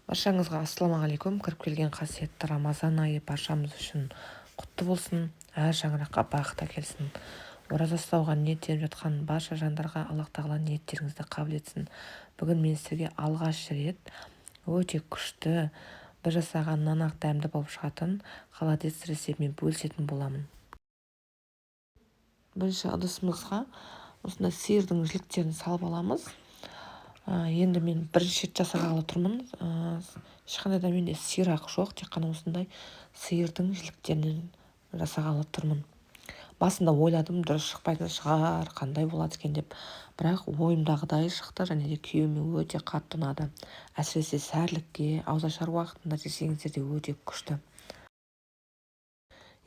Баршаңызға ассалаумағалейкум. Кіріп келген қасиетті Рамазан айы баршамыз үшін құтты болсын. Әр шаңыраққа бақыт әкелсін. Ораза ұстауға ниеттеніп жатқан барша жандарға Аллах тағала ниеттеріңізді қабыл етсін. Бүгін мен сіздерге алғаш рет өте күшті бір жасағаннан ақ дәмді болып шығатын холодец рецептімен бөлісетін боламын. Бірінші ыдысымызға осындай сиырдың жіліктерін салып аламыз. Енді мен бірінші рет жасағалы тұрмын. Ешқандай да менде сирақ жоқ, тек қана осындай сиырдың жіліктерінен жасағалы тұрмын. Басында ойладым, дұрыс шықпайтын шығар, қандай болады екен деп, бірақ ойымдағыдай шықты және де күйеуіме өте қатты ұнады. Әсіресе сәрлікке, ауызашар уақытында жесеңіздер де өте күшті.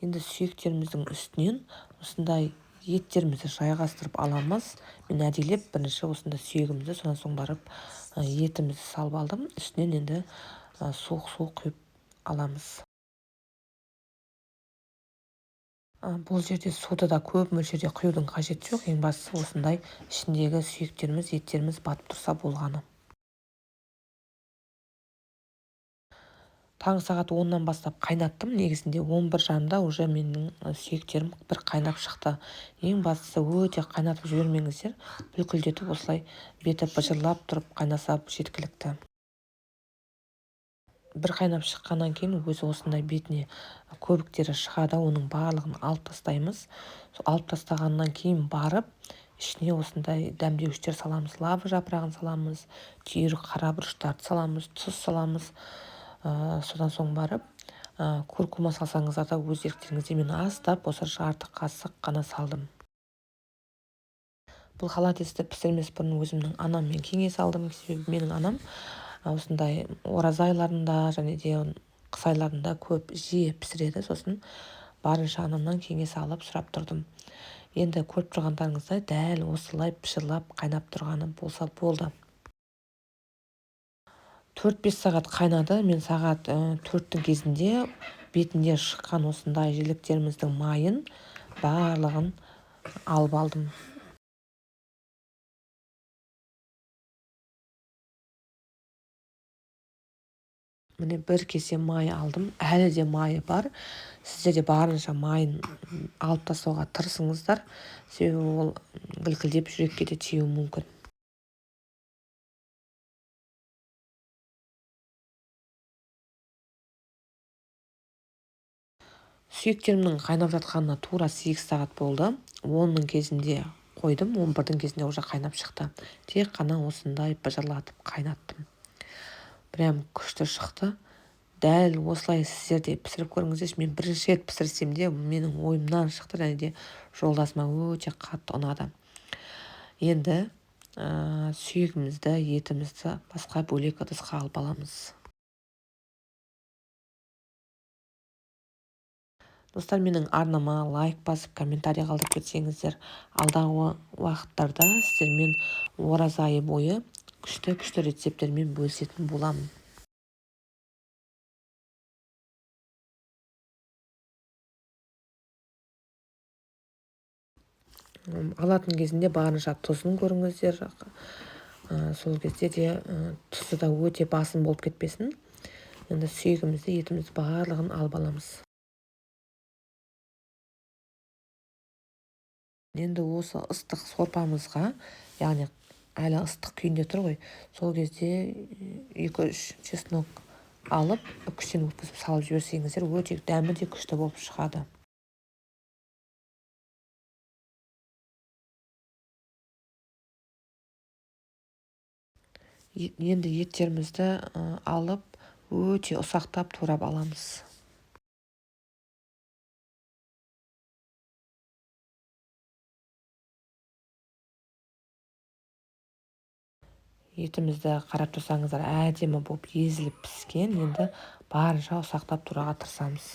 Енді сүйектеріміздің үстінен осындай еттерімізді жайғастырып аламыз. Мен әдейілеп бірінші осында сүйегімізді, содан соң барып етімізді салып алдым. Үстінен енді суық құйып аламыз. Бұл жерде суды да көп мөлшерде құюдың қажеті жоқ. Ең бастысы осындай ішіндегі сүйектеріміз, еттеріміз батып тұрса болғаны. Таңғы сағат 10-нан бастап қайнаттым. Негізінде 11 жарымда уже менің сүйектерім бір қайнап шықты. Ең бастысы өте қайнатып жібермеңіздер. Бүлкілдетіп осылай беті быжырлап тұрып қайнаса жеткілікті. Бір қайнап шыққаннан кейін өзі осындай бетіне көбіктері шығады. Оның барлығын алып тастаймыз. Алып тастағаннан кейін барып ішіне осындай дәмдеуіштер саламыз. Лавр жапырағын саламыз, түйір қара бұрыштарды саламыз, тұз саламыз. Содан соң барып куркума салсаңыздар да өз еріктеріңізде. Мен аздап осы жарты қасық қана салдым. Бұл холодецті пісірмес бұрын өзімнің анаммен кеңес алдым. Себебі менің анам осындай ораза айларында және де қыс айларында көп жиі пісіреді. Сосын барынша анамнан кеңес алып сұрап тұрдым. Енді көріп тұрғандарыңыздай дәл осылай пішірлап қайнап тұрғаны болса болды. 4-5 сағат қайнады. Мен сағат 4-тің кезінде бетінде шыққан осындай жіліктеріміздің майын барлығын алып алдым. Міне бір кесе май алдым. Әлі де майы бар. Сіздер де барынша майын алып тастауға тырысыңыздар. Себебі ол гүлкілдеп жүрекке де тиюі мүмкін. Сүйектерімнің қайнап жатқанына тура 8 сағат болды. 10-ның кезінде қойдым, 11-дің кезінде уже қайнап шықты. Тек қана осындай быжырлатып қайнаттым. Прям күшті шықты. Дәл осылай сіздер де пісіріп көріңіздерші. Мен бірінші рет пісірсем де менің ойымнан шықты және де жолдасыма өте қатты ұнады. Енді сүйегімізді, етімізді басқа бөлек ыдысқа алып аламыз. Достар, менің арнама лайк басып, комментарий қалдырып кетсеңіздер, алдағы уақыттарда сіздермен ораза айы бойы күшті рецепттермен бөлісетін боламын. Алатын кезінде барынша тұзын көріңіздер. Сол кезде де тұзы да өте басым болып кетпесін. Енді сүйегімізді, етімізді барлығын алып аламыз. Енді осы ыстық сорпамызға, яғни әлі ыстық күйінде тұр ғой, сол кезде 2-3 чеснок алып, үкістен өткізіп салып жіберсеңіздер, өте дәмі де күшті болып шығады. Енді еттерімізді алып, өте ұсақтап турап аламыз. Етімізді қарап тұрсаңыздар, әдемі болып езіліп піскен. Енді барынша ұсақтап тураға тырысамыз.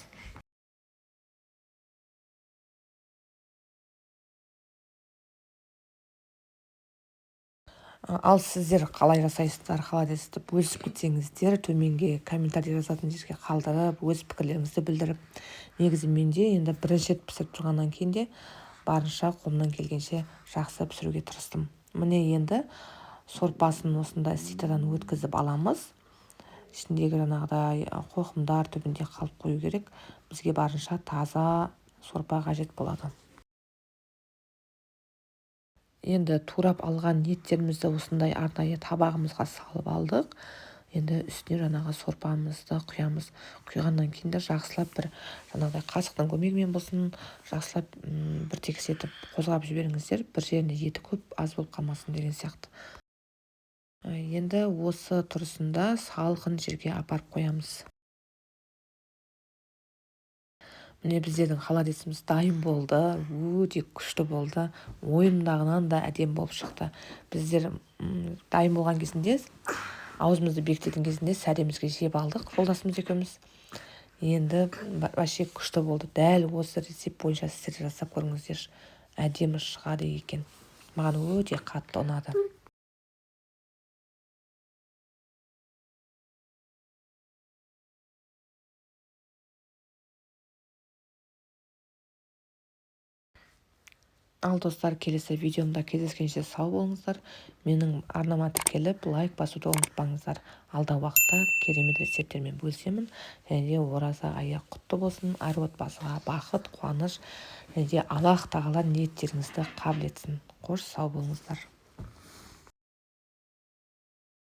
Ал сіздер қалай жасайсыздар? Холодецті бөлісіп кетсеңіздер, төменге комментарий жазатын жерге қалдырып, өз пікірлеріңізді білдіріп. Негізі менде енді бірінші рет пісіріп тұрғаннан кейін де барынша қолымнан келгенше жақсы пісіруге тырыстым. Міне енді сорпасын осындай ситадан өткізіп аламыз. ішіндегі жаңағыдай қоқымдар түбінде қалып қою керек. Бізге барынша таза сорпа қажет болады. Енді турап алған еттерімізді осындай арнайы табағымызға салып алдық. Енді үстіне жаңағы сорпамызды құямыз. Құйғаннан кейін де жақсылап бір жаңағыдай қасықтың көмегімен болсын, жақсылап бір текстетіп қозғап жіберіңіздер. Бір жерінде еті көп, аз болып қалмасын деген сияқты. Енді осы тұрысында салқын жерге апарып қоямыз. Міне біздердің холодесіміз дайын болды, өте күшті болды, ойымдағынан да әдемі болып шықты. Біздер дайын болған кезінде, аузымызды бекітетін кезінде сәлемізге жеп алдық, жолдасымыз екеуміз. Енді вообще күшті болды. Дәл осы рецепт бойынша сіздер жасап көріңіздер, әдемі шығады екен. Маған өте қатты ұнады. Ал достар, келесі видеомда кездескенше сау болыңыздар. Менің арнама тіркеліп лайк басуды ұмытпаңыздар. Алдағы уақытта керемет рецепттермен бөлісемін. Және де ораза айы құтты болсын. Әр отбасыға бақыт, қуаныш және де Аллах тағала ниеттеріңізді қабыл етсін. Қош сау болыңыздар.